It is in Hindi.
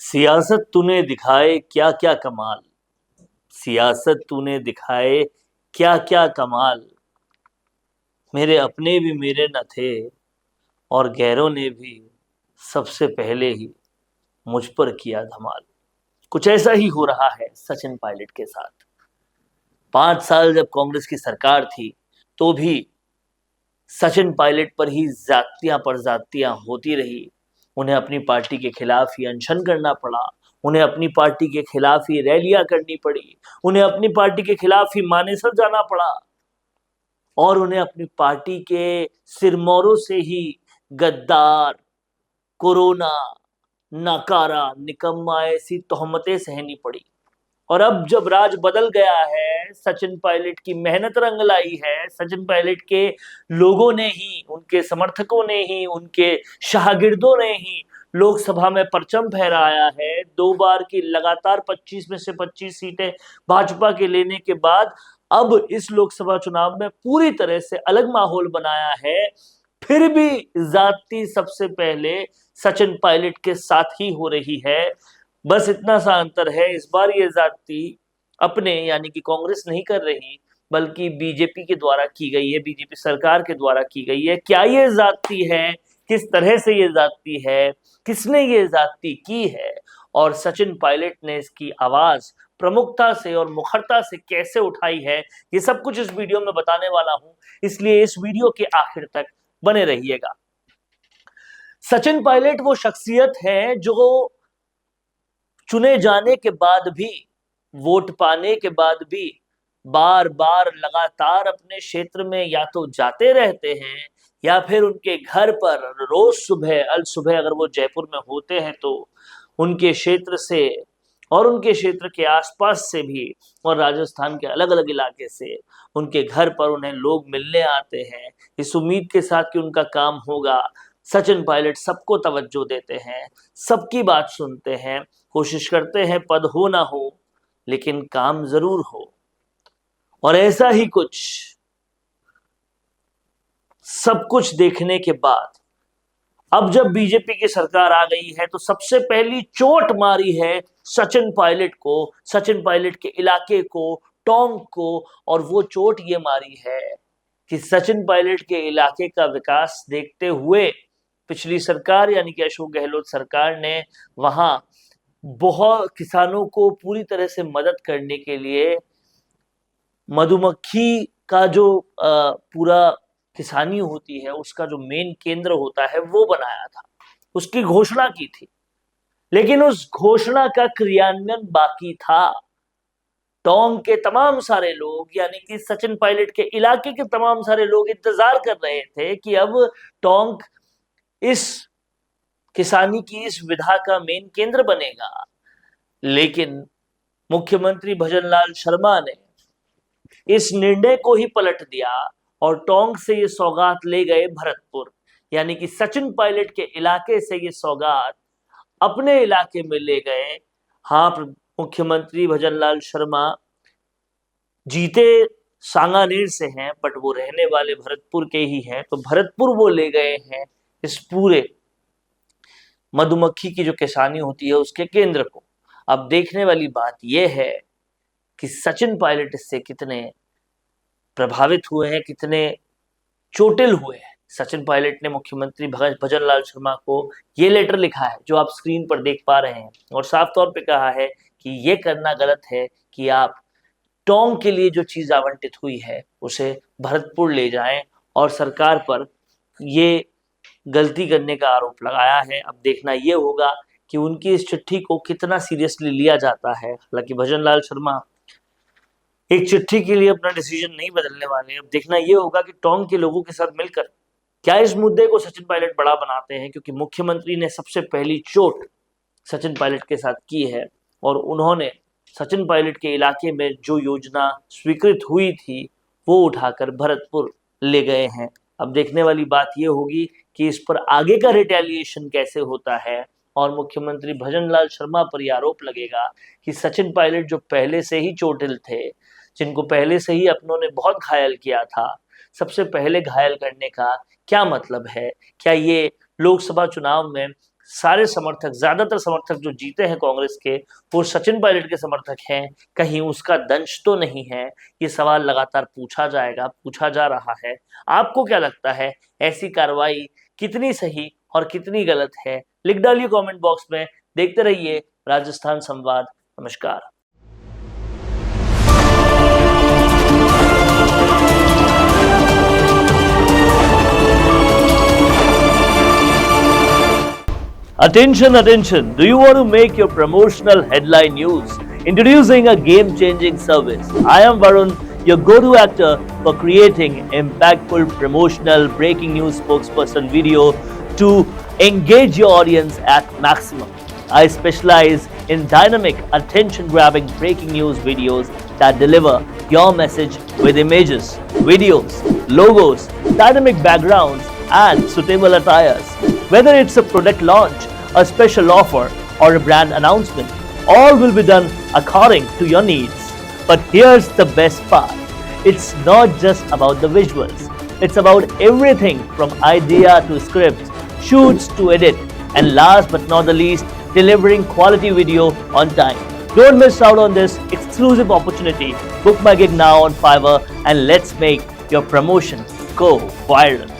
सियासत तूने दिखाए क्या क्या कमाल। सियासत तूने दिखाए क्या क्या कमाल। मेरे अपने भी मेरे न थे और गैरों ने भी सबसे पहले ही मुझ पर किया धमाल। कुछ ऐसा ही हो रहा है सचिन पायलट के साथ। 5 साल जब कांग्रेस की सरकार थी तो भी सचिन पायलट पर ही जातियां पर जातियां होती रही। उन्हें अपनी पार्टी के खिलाफ ही अनशन करना पड़ा। उन्हें अपनी पार्टी के खिलाफ ही रैलियां करनी पड़ी। उन्हें अपनी पार्टी के खिलाफ ही मानेसर जाना पड़ा। और उन्हें अपनी पार्टी के सिरमौरों से ही गद्दार, कोरोना, नकारा, निकम्मा ऐसी तोहमतें सहनी पड़ी। और अब जब राज बदल गया है, सचिन पायलट की मेहनत रंग लाई है, सचिन पायलट के लोगों ने ही, उनके समर्थकों ने ही, उनके शाहगिर्दों ने ही लोकसभा में परचम फहराया है। 2 बार की लगातार 25 में से 25 सीटें भाजपा के लेने के बाद अब इस लोकसभा चुनाव में पूरी तरह से अलग माहौल बनाया है। फिर भी जाति सबसे पहले सचिन पायलट के साथ ही हो रही है। बस इतना सा अंतर है, इस बार ये जाति अपने यानी कि कांग्रेस नहीं कर रही बल्कि बीजेपी के द्वारा की गई है, बीजेपी सरकार के द्वारा की गई है। क्या ये जाति है, किस तरह से ये जाति है, किसने ये जाति की है और सचिन पायलट ने इसकी आवाज प्रमुखता से और मुखरता से कैसे उठाई है, ये सब कुछ इस वीडियो में बताने वाला हूं। इसलिए इस वीडियो के आखिर तक बने रहिएगा। सचिन पायलट वो शख्सियत है जो चुने जाने के बाद भी, वोट पाने के बाद भी बार बार लगातार अपने क्षेत्र में या तो जाते रहते हैं या फिर उनके घर पर रोज सुबह अल सुबह अगर वो जयपुर में होते हैं तो उनके क्षेत्र से और उनके क्षेत्र के आसपास से भी और राजस्थान के अलग अलग इलाके से उनके घर पर उन्हें लोग मिलने आते हैं इस उम्मीद के साथ कि उनका काम होगा। सचिन पायलट सबको तवज्जो देते हैं, सबकी बात सुनते हैं, कोशिश करते हैं पद हो ना हो लेकिन काम जरूर हो। और ऐसा ही कुछ सब कुछ देखने के बाद अब जब बीजेपी की सरकार आ गई है तो सबसे पहली चोट मारी है सचिन पायलट को, सचिन पायलट के इलाके को, टोंक को। और वो चोट ये मारी है कि सचिन पायलट के इलाके का विकास देखते हुए पिछली सरकार यानी कि अशोक गहलोत सरकार ने वहां बहुत किसानों को पूरी तरह से मदद करने के लिए मधुमक्खी का जो पूरा किसानी होती है उसका जो मेन केंद्र होता है वो बनाया था, उसकी घोषणा की थी। लेकिन उस घोषणा का क्रियान्वयन बाकी था। टोंक के तमाम सारे लोग यानी कि सचिन पायलट के इलाके के तमाम सारे लोग इंतजार कर रहे थे कि अब टोंक इस किसानी की इस विधा का मेन केंद्र बनेगा। लेकिन मुख्यमंत्री भजनलाल शर्मा ने इस निर्णय को ही पलट दिया और टोंक से ये सौगात ले गए भरतपुर, यानी कि सचिन पायलट के इलाके से ये सौगात अपने इलाके में ले गए। हाँ, मुख्यमंत्री भजनलाल शर्मा जीते सांगानेर से हैं बट वो रहने वाले भरतपुर के ही हैं, तो भरतपुर वो ले गए हैं इस पूरे मधुमक्खी की जो किसानी होती है उसके केंद्र को। अब देखने वाली बात यह है कि सचिन पायलट इससे कितने प्रभावित हुए हैं, कितने चोटिल हुए हैं। सचिन पायलट ने मुख्यमंत्री भजनलाल शर्मा को ये लेटर लिखा है जो आप स्क्रीन पर देख पा रहे हैं और साफ तौर पे कहा है कि ये करना गलत है कि आप टोंक के लिए जो चीज आवंटित हुई है उसे भरतपुर ले जाएं और सरकार पर ये गलती करने का आरोप लगाया है। अब देखना ये होगा कि उनकी इस चिट्ठी को कितना सीरियसली लिया जाता है। हालांकि भजनलाल शर्मा एक चिट्ठी के लिए अपना डिसीजन नहीं बदलने वाले। अब देखना यह होगा कि टोंक के लोगों के साथ मिलकर क्या इस मुद्दे को सचिन पायलट बड़ा बनाते हैं, क्योंकि मुख्यमंत्री ने सबसे पहली चोट सचिन पायलट के साथ की है और उन्होंने सचिन पायलट के इलाके में जो योजना स्वीकृत हुई थी वो उठाकर भरतपुर ले गए हैं। अब देखने वाली बात यह होगी कि इस पर आगे का रिटेलिएशन कैसे होता है और मुख्यमंत्री भजनलाल शर्मा पर यह आरोप लगेगा कि सचिन पायलट जो पहले से ही चोटिल थे, जिनको पहले से ही अपनों ने बहुत घायल किया था, सबसे पहले घायल करने का क्या मतलब है। क्या ये लोकसभा चुनाव में सारे समर्थक, ज्यादातर समर्थक जो जीते हैं कांग्रेस के, वो सचिन पायलट के समर्थक हैं, कहीं उसका दंश तो नहीं है? ये सवाल लगातार पूछा जाएगा, पूछा जा रहा है। आपको क्या लगता है, ऐसी कार्रवाई कितनी सही और कितनी गलत है? लिख डालिए कमेंट बॉक्स में। देखते रहिए राजस्थान संवाद। नमस्कार। Attention, attention. Do you want to make your promotional headline news? Introducing a game-changing service. I am Varun, your go-to actor for creating impactful promotional breaking news spokesperson video to engage your audience at maximum. I specialize in dynamic, attention-grabbing breaking news videos that deliver your message with images, videos, logos, dynamic backgrounds, and suitable attires. Whether it's a product launch, a special offer, or a brand announcement, all will be done according to your needs. But here's the best part. It's not just about the visuals. It's about everything from idea to scripts, shoots to edit, and last but not the least, delivering quality video on time. Don't miss out on this exclusive opportunity. Book my gig now on Fiverr and let's make your promotion go viral.